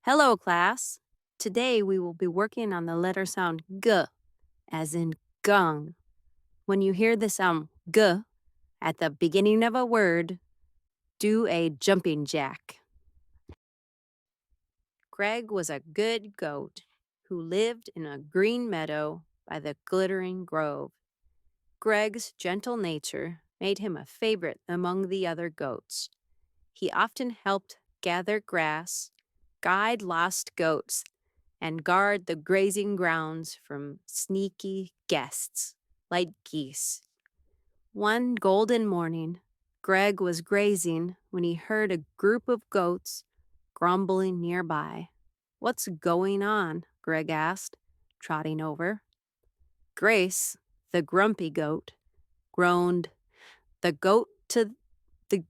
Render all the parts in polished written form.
Hello, class. Today we will be working on the letter sound G, as in gung. When you hear the sound G at the beginning of a word, do a jumping jack. Greg was a good goat who lived in a green meadow by the glittering grove. Greg's gentle nature made him a favorite among the other goats. He often helped gather grass, guide lost goats, and guard the grazing grounds from sneaky guests like geese. One golden morning, Greg was grazing when he heard a group of goats grumbling nearby. "What's going on?" Greg asked, trotting over. Grace, the grumpy goat, groaned, "The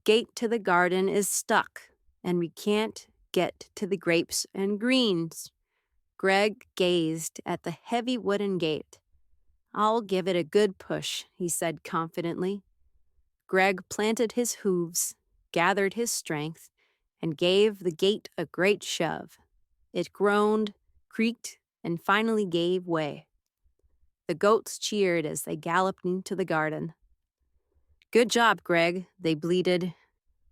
gate to the garden is stuck, and we can't get to the grapes and greens." Greg gazed at the heavy wooden gate. "I'll give it a good push," he said confidently. Greg planted his hooves, gathered his strength, and gave the gate a great shove. It groaned, creaked, and finally gave way. The goats cheered as they galloped into the garden. "Good job, Greg," they bleated.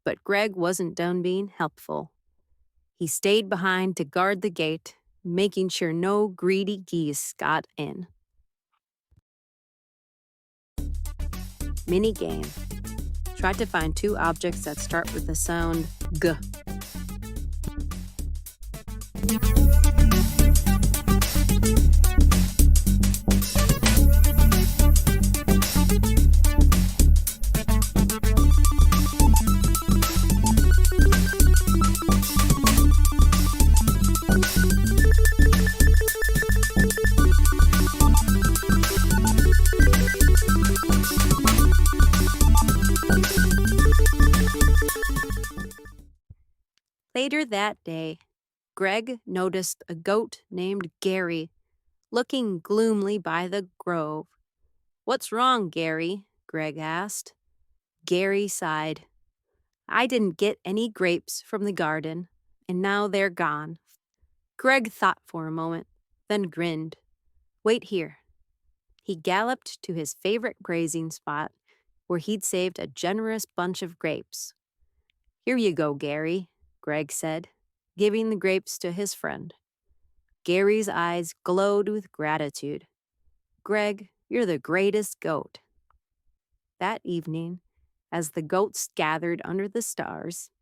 But Greg wasn't done being helpful. He stayed behind to guard the gate, making sure no greedy geese got in. Mini game. Try to find two objects that start with the sound G. Later that day, Greg noticed a goat named Gary looking gloomily by the grove. "What's wrong, Gary?" Greg asked. Gary sighed. "I didn't get any grapes from the garden, and now they're gone." Greg thought for a moment, then grinned. "Wait here." He galloped to his favorite grazing spot, where he'd saved a generous bunch of grapes. "Here you go, Gary," Greg said, giving the grapes to his friend. Gary's eyes glowed with gratitude. "Greg, you're the greatest goat." That evening, as the goats gathered under the stars,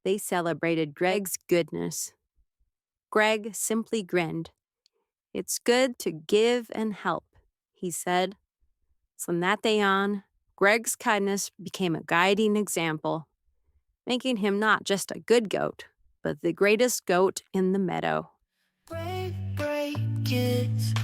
they celebrated Greg's goodness. Greg simply grinned. "It's good to give and help," he said. From that day on, Greg's kindness became a guiding example, making him not just a good goat, but the greatest goat in the meadow. Break, break it.